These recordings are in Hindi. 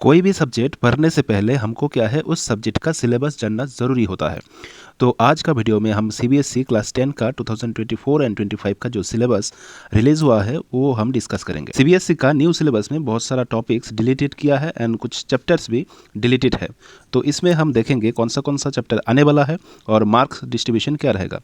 कोई भी सब्जेक्ट पढ़ने से पहले हमको क्या है उस सब्जेक्ट का सिलेबस जानना ज़रूरी होता है। तो आज का वीडियो में हम सीबीएसई क्लास 10 का 2024 एंड 25 का जो सिलेबस रिलीज़ हुआ है वो हम डिस्कस करेंगे। सीबीएसई का न्यू सिलेबस में बहुत सारा टॉपिक्स डिलीटेड किया है एंड कुछ चैप्टर्स भी डिलीटेड है। तो इसमें हम देखेंगे कौन सा चैप्टर आने वाला है और मार्क्स डिस्ट्रीब्यूशन क्या रहेगा।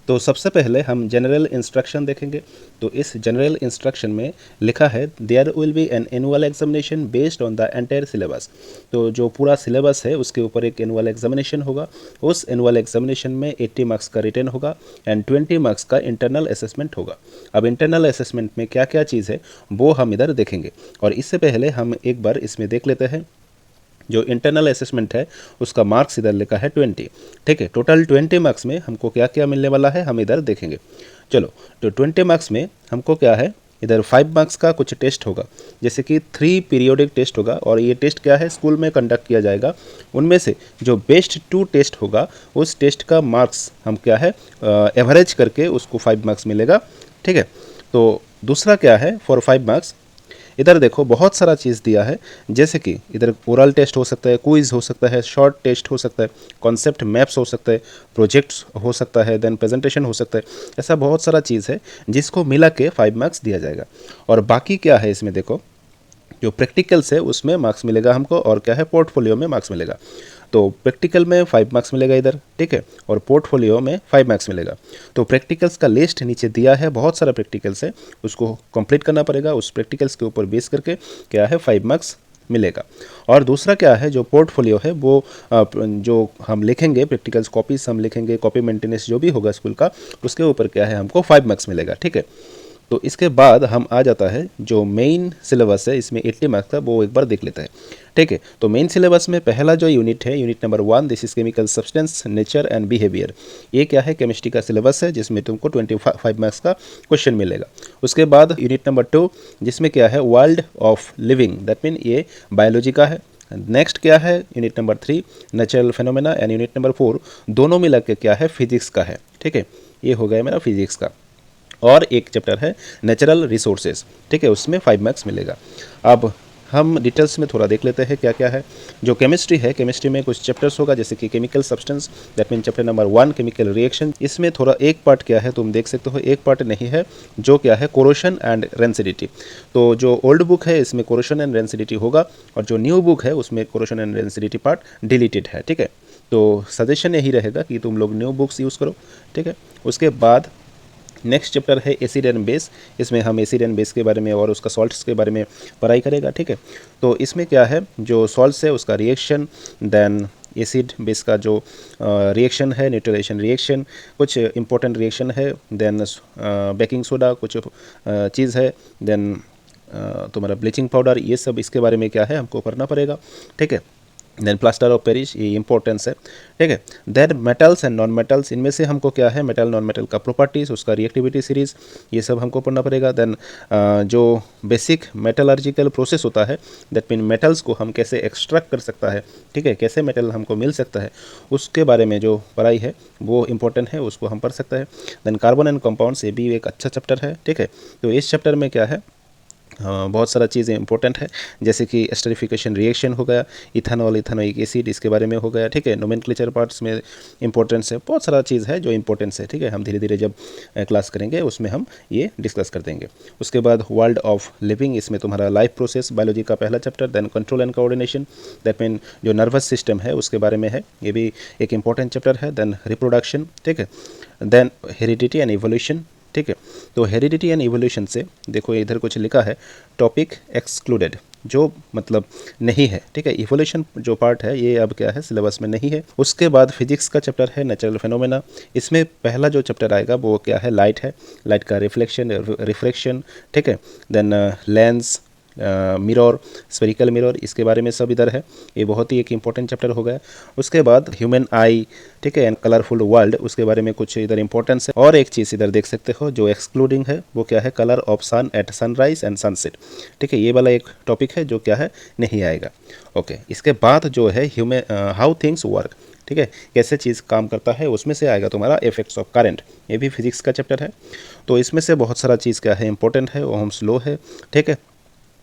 तो सबसे पहले हम जनरल इंस्ट्रक्शन देखेंगे। तो इस जनरल इंस्ट्रक्शन में लिखा है there will be an annual examination based on the entire syllabus. तो जो पूरा सिलेबस है उसके ऊपर एक एनुअल एग्जामिनेशन होगा। उस एनुअल एग्जामिनेशन में 80 मार्क्स का रिटन होगा एंड 20 मार्क्स का इंटरनल असेसमेंट होगा। अब इंटरनल असेसमेंट में क्या क्या चीज़ है वो हम इधर देखेंगे, और इससे पहले हम एक बार इसमें देख लेते हैं। जो इंटरनल असेसमेंट है उसका मार्क्स इधर लिखा है 20। ठीक है, टोटल 20 मार्क्स में हमको क्या क्या मिलने वाला है हम इधर देखेंगे। चलो, तो 20 मार्क्स में हमको क्या है, इधर 5 मार्क्स का कुछ टेस्ट होगा, जैसे कि 3 पीरियोडिक टेस्ट होगा, और ये टेस्ट क्या है स्कूल में कंडक्ट किया जाएगा। उनमें से जो बेस्ट 2 टेस्ट होगा उस टेस्ट का मार्क्स हम क्या है एवरेज करके उसको 5 मार्क्स मिलेगा। ठीक है, तो दूसरा क्या है फॉर 5 मार्क्स, इधर देखो बहुत सारा चीज़ दिया है, जैसे कि इधर ओरल टेस्ट हो सकता है, क्विज हो सकता है, शॉर्ट टेस्ट हो सकता है, कॉन्सेप्ट मैप्स हो सकता है, प्रोजेक्ट्स हो सकता है, देन प्रेजेंटेशन हो सकता है। ऐसा बहुत सारा चीज़ है जिसको मिला के 5 मार्क्स दिया जाएगा। और बाकी क्या है इसमें देखो, जो प्रैक्टिकल्स है उसमें मार्क्स मिलेगा हमको, और क्या है पोर्टफोलियो में मार्क्स मिलेगा। तो प्रैक्टिकल में 5 मार्क्स मिलेगा इधर, ठीक है, और पोर्टफोलियो में 5 मार्क्स मिलेगा। तो प्रैक्टिकल्स का लिस्ट नीचे दिया है, बहुत सारा प्रैक्टिकल्स है, उसको कंप्लीट करना पड़ेगा। उस प्रैक्टिकल्स के ऊपर बेस करके क्या है 5 मार्क्स मिलेगा। और दूसरा क्या है, जो पोर्टफोलियो है वो जो हम लिखेंगे प्रैक्टिकल्स कॉपीज हम लिखेंगे, कॉपी मेंटेनेंस जो भी होगा स्कूल का, उसके ऊपर क्या है हमको 5 मार्क्स मिलेगा। ठीक है, तो इसके बाद हम आ जाता है जो मेन सिलेबस है, इसमें 80 मार्क्स का, वो एक बार देख लेते हैं। ठीक है, तो मेन सिलेबस में पहला जो यूनिट है, unit number 1, this is chemical substance nature and behaviour. ये क्या है, केमिस्ट्री का सिलेबस है जिसमें तुमको 25 मार्क्स का क्वेश्चन मिलेगा। उसके बाद यूनिट नंबर 2, जिसमें क्या है world of living, that mean ये बायोलॉजी का है। नेक्स्ट क्या है unit number 3, natural phenomena, and unit number 4 दोनों मिला के क्या है फिजिक्स का है। ठीक है, ये हो गया मेरा फिजिक्स का। और एक चैप्टर है नेचुरल रिसोर्सेज, ठीक है, उसमें 5 मार्क्स मिलेगा। अब हम डिटेल्स में थोड़ा देख लेते हैं क्या क्या है। जो केमिस्ट्री है, केमिस्ट्री में कुछ चैप्टर्स होगा, जैसे कि chemical substance, that mean chapter number 1 chemical reaction. इसमें थोड़ा एक पार्ट क्या है तुम देख सकते हो, एक पार्ट नहीं है, जो क्या है कोरोशन एंड रेंसिडिटी। तो जो ओल्ड बुक है इसमें कोरोशन एंड रेंसिडिटी होगा, और जो न्यू बुक है उसमें corrosion and rancidity part deleted है। ठीक है, तो सजेशन यही रहेगा कि तुम लोग न्यू बुक्स यूज़ करो। ठीक है, उसके बाद नेक्स्ट चैप्टर है एसिड एंड बेस। इसमें हम एसिड एंड बेस के बारे में और उसका सॉल्ट्स के बारे में पढ़ाई करेगा। ठीक है, तो इसमें क्या है, जो सॉल्ट्स है उसका रिएक्शन, देन एसिड बेस का जो रिएक्शन है न्यूट्रलाइजेशन रिएक्शन, कुछ इंपॉर्टेंट रिएक्शन है, देन बेकिंग सोडा कुछ चीज़ है, देन तुम्हारा ब्लीचिंग पाउडर, ये सब इसके बारे में क्या है हमको पढ़ना पड़ेगा। ठीक है, देन प्लास्टर ऑफ पेरिस, ये इंपॉर्टेंस है। ठीक है, then metals and non metals, इनमें से हमको क्या है मेटल नॉन मेटल का प्रॉपर्टीज़, उसका रिएक्टिविटी सीरीज़, ये सब हमको पढ़ना पड़ेगा। देन जो बेसिक मेटलर्जिकल प्रोसेस होता है, दैट मीन मेटल्स को हम कैसे एक्सट्रैक्ट कर सकता है, ठीक है, कैसे मेटल हमको मिल सकता है, उसके बारे में जो पढ़ाई है वो इंपॉर्टेंट है, उसको हम पढ़ सकते हैं। देन कार्बन एंड कंपाउंड्स, ये भी एक अच्छा चैप्टर है। ठीक है, तो इस चैप्टर में क्या है बहुत सारा चीज़ें इंपॉर्टेंट है, जैसे कि एस्टरिफिकेशन रिएक्शन हो गया, इथानॉल इथानोइक एसिड, इसके बारे में हो गया। ठीक है, नोमेनक्लेचर पार्ट्स में इंपॉर्टेंस है, बहुत सारा चीज़ है जो इंपॉर्टेंस है। ठीक है, हम धीरे धीरे जब क्लास करेंगे उसमें हम ये डिस्कस कर देंगे। उसके बाद वर्ल्ड ऑफ लिविंग, इसमें तुम्हारा लाइफ प्रोसेस बायोलॉजी का पहला chapter, then control and coordination, that mean जो नर्वस सिस्टम है उसके बारे में है, ये भी एक इंपॉर्टेंट चैप्टर है। देन रिप्रोडक्शन, ठीक है, देन हेरिडिटी एंड इवोल्यूशन। ठीक है, तो हेरिडिटी एंड इवोल्यूशन से देखो इधर कुछ लिखा है टॉपिक एक्सक्लूडेड, जो मतलब नहीं है। ठीक है, इवोल्यूशन जो पार्ट है ये अब क्या है सिलेबस में नहीं है। उसके बाद फिजिक्स का चैप्टर है नेचुरल फिनोमेना। इसमें पहला जो चैप्टर आएगा वो क्या है लाइट है, लाइट का रिफ्लेक्शन रिफ्रैक्शन। ठीक है, then lens, mirror, spherical mirror, इसके बारे में सब इधर है, ये बहुत ही एक इंपॉर्टेंट चैप्टर हो गया। उसके बाद ह्यूमन आई, ठीक है, एंड कलरफुल वर्ल्ड, उसके बारे में कुछ इधर इंपॉर्टेंस है। और एक चीज़ इधर देख सकते हो जो एक्सक्लूडिंग है, वो क्या है colour of sun at sunrise and sunset. ठीक है, ये वाला एक टॉपिक है जो क्या है नहीं आएगा। ओके, इसके बाद जो है ह्यूमन हाउ थिंग्स वर्क, ठीक है, कैसे चीज़ काम करता है, उसमें से आएगा तुम्हारा इफेक्ट्स ऑफ करंट, ये भी फिजिक्स का चैप्टर है। तो इसमें से बहुत सारा चीज़ क्या है इंपॉर्टेंट है, ओहम्स लॉ है। ठीक है,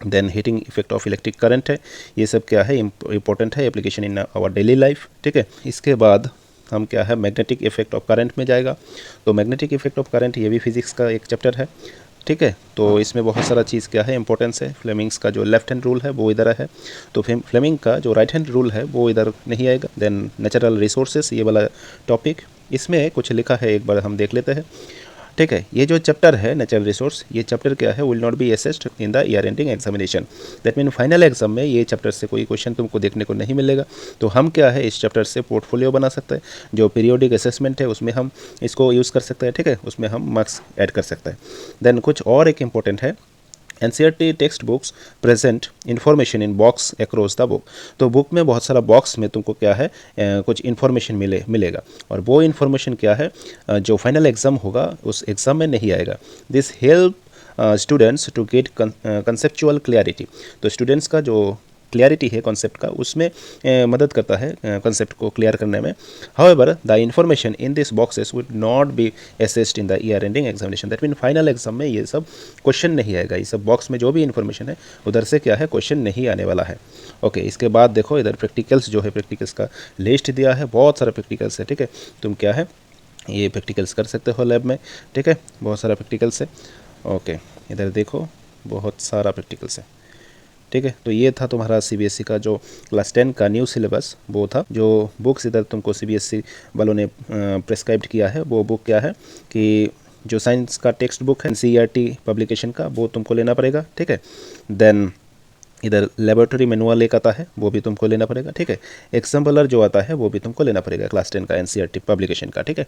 then heating effect of electric current है, ये सब क्या है इंपॉर्टेंट है application in our daily life, ठीक है। इसके बाद हम क्या है मैग्नेटिक इफेक्ट ऑफ करंट में जाएगा। तो मैग्नेटिक इफेक्ट ऑफ करंट ये भी फिजिक्स का एक चैप्टर है, ठीक है। तो इसमें बहुत सारा चीज़ क्या है इंपॉर्टेंस है। फ्लेमिंग्स का जो लेफ्ट हैंड रूल है वो इधर है, तो फ्लेमिंग का जो राइट हैंड रूल है वो इधर नहीं आएगा। देन नेचुरल रिसोर्सेस ये वाला टॉपिक, इसमें कुछ लिखा है एक बार हम देख लेते हैं, ठीक है। ये जो चैप्टर है नेचुरल रिसोर्स, ये चैप्टर क्या है will not be assessed in the year ending examination. That mean final exam में ये चैप्टर से कोई क्वेश्चन तुमको देखने को नहीं मिलेगा। तो हम क्या है इस चैप्टर से पोर्टफोलियो बना सकते हैं, जो पीरियोडिक असेसमेंट है उसमें हम इसको यूज़ कर सकते हैं, ठीक है, उसमें हम मार्क्स ऐड कर सकते हैं। देन कुछ और एक इंपॉर्टेंट है, NCERT text books present information in box across the book. तो बुक में बहुत सारा बॉक्स में तुमको क्या है कुछ इन्फॉर्मेशन मिलेगा, और वो इन्फॉर्मेशन क्या है जो फाइनल एग्ज़ाम होगा उस एग्ज़ाम में नहीं आएगा। This help students to get conceptual clarity. तो स्टूडेंट्स का जो क्लियरिटी है कॉन्सेप्ट का, उसमें मदद करता है कॉन्सेप्ट को क्लियर करने में। However the information in this boxes would not be assessed in the year ending examination. That mean final exam में ये सब क्वेश्चन नहीं आएगा, ये सब बॉक्स में जो भी इन्फॉर्मेशन है उधर से क्या है क्वेश्चन नहीं आने वाला है। ओके, इसके बाद देखो इधर प्रैक्टिकल्स जो है, प्रैक्टिकल्स का लिस्ट दिया है, बहुत सारा प्रैक्टिकल्स है, ठीक है। तुम क्या है ये प्रैक्टिकल्स कर सकते हो लैब में, ठीक है, बहुत सारा प्रैक्टिकल्स है। ओके, इधर देखो बहुत सारा प्रैक्टिकल्स है, ठीक है। तो ये था तुम्हारा CBSE का जो क्लास 10 का न्यू सिलेबस, वो था। जो बुक्स इधर तुमको CBSE वालों ने प्रेस्क्राइब किया है, वो बुक क्या है कि जो साइंस का टेक्स्ट बुक है NCERT पब्लिकेशन का, वो तुमको लेना पड़ेगा, ठीक है। देन इधर लेबोरेटरी मैनुअल एक आता है, वो भी तुमको लेना पड़ेगा, ठीक है। एग्जाम्पलर जो आता है वो भी तुमको लेना पड़ेगा क्लास 10 का NCERT पब्लिकेशन का, ठीक है।